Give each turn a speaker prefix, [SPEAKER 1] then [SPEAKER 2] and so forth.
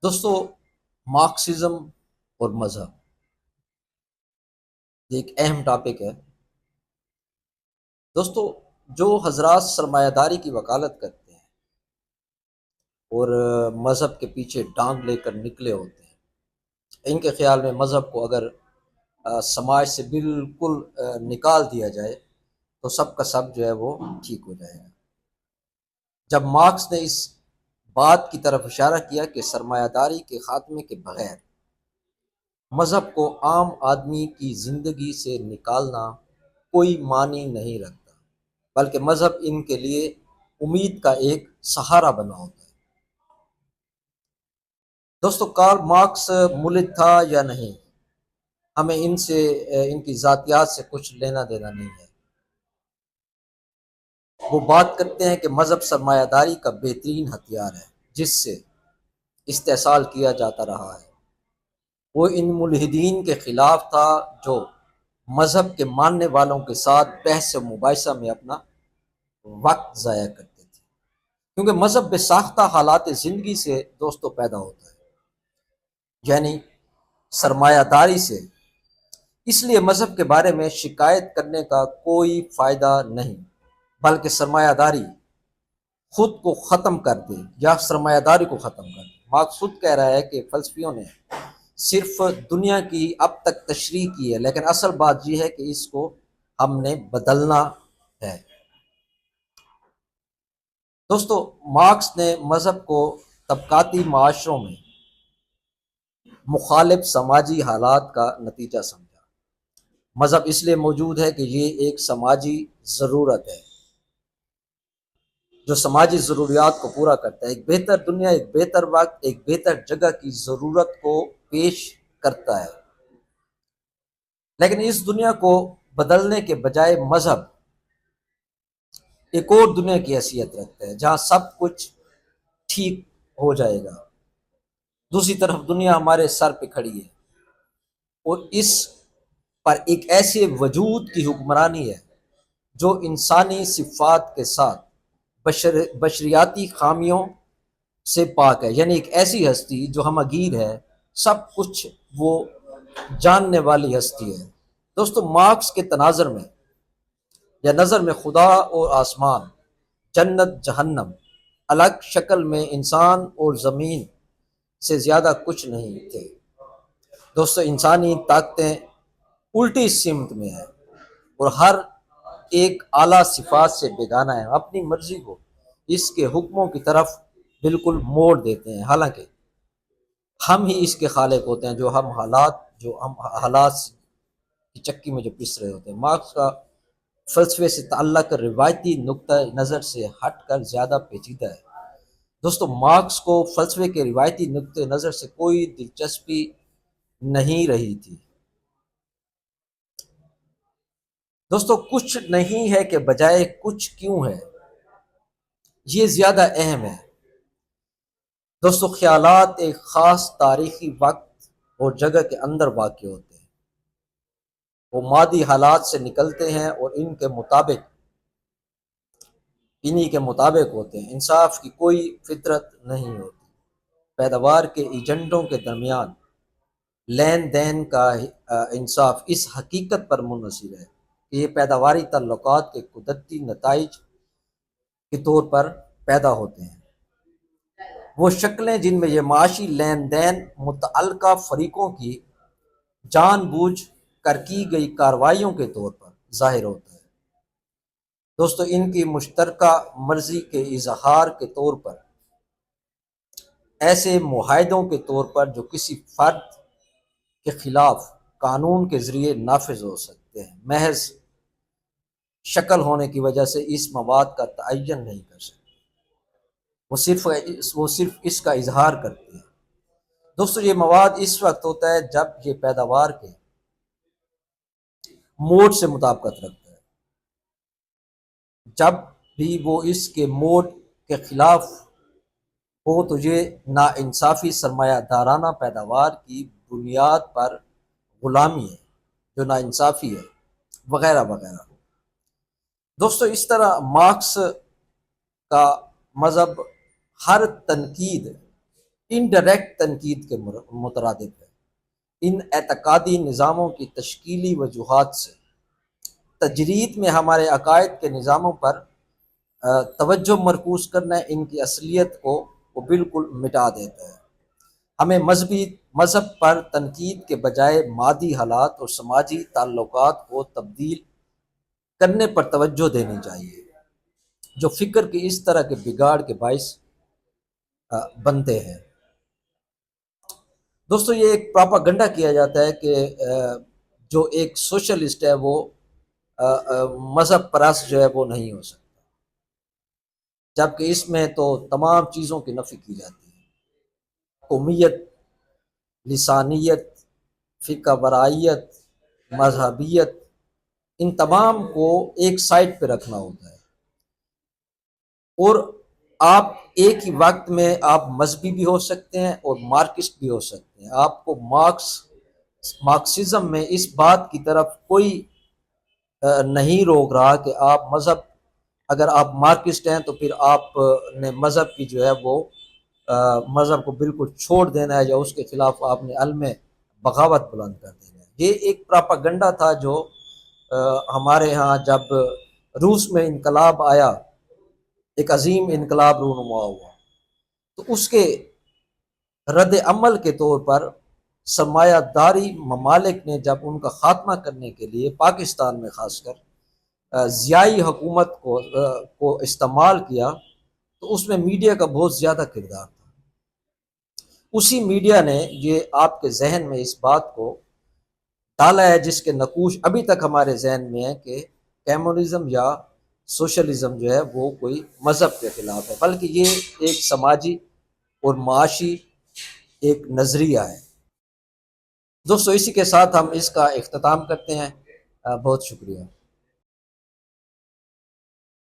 [SPEAKER 1] دوستو، مارکسزم اور مذہب یہ ایک اہم ٹاپک ہے۔ دوستو، جو حضرات سرمایہ داری کی وکالت کرتے ہیں اور مذہب کے پیچھے ڈانگ لے کر نکلے ہوتے ہیں، ان کے خیال میں مذہب کو اگر سماج سے بالکل نکال دیا جائے تو سب کا سب جو ہے وہ ٹھیک ہو جائے گا۔ جب مارکس نے اس بات کی طرف اشارہ کیا کہ سرمایہ داری کے خاتمے کے بغیر مذہب کو عام آدمی کی زندگی سے نکالنا کوئی معنی نہیں رکھتا، بلکہ مذہب ان کے لیے امید کا ایک سہارا بنا ہوتا ہے۔ دوستو، کارل مارکس ملحد تھا یا نہیں، ہمیں ان کی ذاتیات سے کچھ لینا دینا نہیں ہے۔ وہ بات کرتے ہیں کہ مذہب سرمایہ داری کا بہترین ہتھیار ہے جس سے استحصال کیا جاتا رہا ہے۔ وہ ان ملحدین کے خلاف تھا جو مذہب کے ماننے والوں کے ساتھ بحث و مباحثہ میں اپنا وقت ضائع کرتے تھے، کیونکہ مذہب بے ساختہ حالات زندگی سے دوستوں پیدا ہوتا ہے، یعنی سرمایہ داری سے۔ اس لیے مذہب کے بارے میں شکایت کرنے کا کوئی فائدہ نہیں، بلکہ سرمایہ داری خود کو ختم کر دے یا سرمایہ داری کو ختم کر دے۔ مارکس خود کہہ رہا ہے کہ فلسفیوں نے صرف دنیا کی اب تک تشریح کی ہے، لیکن اصل بات یہ ہے کہ اس کو ہم نے بدلنا ہے۔ دوستو، مارکس نے مذہب کو طبقاتی معاشروں میں مخالف سماجی حالات کا نتیجہ سمجھا۔ مذہب اس لیے موجود ہے کہ یہ ایک سماجی ضرورت ہے جو سماجی ضروریات کو پورا کرتا ہے۔ ایک بہتر دنیا، ایک بہتر وقت، ایک بہتر جگہ کی ضرورت کو پیش کرتا ہے، لیکن اس دنیا کو بدلنے کے بجائے مذہب ایک اور دنیا کی حیثیت رکھتا ہے جہاں سب کچھ ٹھیک ہو جائے گا۔ دوسری طرف دنیا ہمارے سر پہ کھڑی ہے اور اس پر ایک ایسے وجود کی حکمرانی ہے جو انسانی صفات کے ساتھ بشریاتی خامیوں سے پاک ہے، یعنی ایک ایسی ہستی جو ہمگیر ہے، سب کچھ وہ جاننے والی ہستی ہے۔ دوستو، مارکس کے تناظر میں یا نظر میں خدا اور آسمان، جنت جہنم، الگ شکل میں انسان اور زمین سے زیادہ کچھ نہیں تھے۔ دوستو، انسانی طاقتیں الٹی سمت میں ہیں اور ہر ایک اعلیٰ صفات سے بیگانہ ہے، اپنی مرضی کو اس کے حکموں کی طرف بالکل موڑ دیتے ہیں، حالانکہ ہم ہی اس کے خالق ہوتے ہیں جو ہم حالات کی چکی میں جو پس رہے ہوتے ہیں۔ مارکس کا فلسفے سے تعلق روایتی نقطہ نظر سے ہٹ کر زیادہ پیچیدہ ہے۔ دوستو، مارکس کو فلسفے کے روایتی نقطہ نظر سے کوئی دلچسپی نہیں رہی تھی۔ دوستو، کچھ نہیں ہے کہ بجائے کچھ کیوں ہے، یہ زیادہ اہم ہے۔ دوستو، خیالات ایک خاص تاریخی وقت اور جگہ کے اندر واقع ہوتے ہیں، وہ مادی حالات سے نکلتے ہیں اور انہی کے مطابق ہوتے ہیں۔ انصاف کی کوئی فطرت نہیں ہوتی۔ پیداوار کے ایجنٹوں کے درمیان لین دین کا انصاف اس حقیقت پر منحصر ہے کہ یہ پیداواری تعلقات کے قدرتی نتائج کے طور پر پیدا ہوتے ہیں۔ وہ شکلیں جن میں یہ معاشی لین دین متعلقہ فریقوں کی جان بوجھ کر کی گئی کارروائیوں کے طور پر ظاہر ہوتا ہے۔ دوستو، ان کی مشترکہ مرضی کے اظہار کے طور پر، ایسے معاہدوں کے طور پر جو کسی فرد کے خلاف قانون کے ذریعے نافذ ہو سکتے ہیں، محض شکل ہونے کی وجہ سے اس مواد کا تعین نہیں کر سکتے، وہ صرف اس کا اظہار کرتے ہیں۔ دوستو، یہ مواد اس وقت ہوتا ہے جب یہ پیداوار کے موڈ سے مطابقت رکھتا ہے۔ جب بھی وہ اس کے موڈ کے خلاف ہو تو یہ ناانصافی، سرمایہ دارانہ پیداوار کی بنیاد پر غلامی ہے جو ناانصافی ہے، وغیرہ وغیرہ۔ دوستو، اس طرح مارکس کا مذہب ہر تنقید انڈائریکٹ تنقید کے مترادف ہے۔ ان اعتقادی نظاموں کی تشکیلی وجوہات سے تجرید میں ہمارے عقائد کے نظاموں پر توجہ مرکوز کرنا ان کی اصلیت کو وہ بالکل مٹا دیتا ہے۔ ہمیں مذہب پر تنقید کے بجائے مادی حالات اور سماجی تعلقات کو تبدیل کرنے پر توجہ دینی چاہیے، جو فکر کی اس طرح کے بگاڑ کے باعث بنتے ہیں۔ دوستو، یہ ایک پراپاگنڈا کیا جاتا ہے کہ جو ایک سوشلسٹ ہے وہ مذہب پرست جو ہے وہ نہیں ہو سکتا، جبکہ اس میں تو تمام چیزوں کی نفی کی جاتی ہے۔ قومیت، لسانیت، فقہ برائیت، مذہبیت، ان تمام کو ایک سائٹ پہ رکھنا ہوتا ہے، اور آپ ایک ہی وقت میں آپ مذہبی بھی ہو سکتے ہیں اور مارکسٹ بھی ہو سکتے ہیں۔ آپ کو مارکسزم میں اس بات کی طرف کوئی نہیں روک رہا کہ آپ مذہب، اگر آپ مارکسٹ ہیں تو پھر آپ نے مذہب کی جو ہے وہ مذہب کو بالکل چھوڑ دینا ہے، یا اس کے خلاف آپ نے علم بغاوت بلند کر دینا ہے۔ یہ ایک پراپاگنڈا تھا جو ہمارے ہاں جب روس میں انقلاب آیا، ایک عظیم انقلاب رونما ہوا، تو اس کے رد عمل کے طور پر سرمایہ داری ممالک نے جب ان کا خاتمہ کرنے کے لیے پاکستان میں خاص کر ضیائی حکومت کو استعمال کیا، تو اس میں میڈیا کا بہت زیادہ کردار تھا۔ اسی میڈیا نے یہ آپ کے ذہن میں اس بات کو ڈالا ہے، جس کے نقوش ابھی تک ہمارے ذہن میں ہے، کہ کمیونزم یا سوشلزم جو ہے وہ کوئی مذہب کے خلاف ہے، بلکہ یہ ایک سماجی اور معاشی ایک نظریہ ہے۔ دوستو، اسی کے ساتھ ہم اس کا اختتام کرتے ہیں۔ بہت شکریہ۔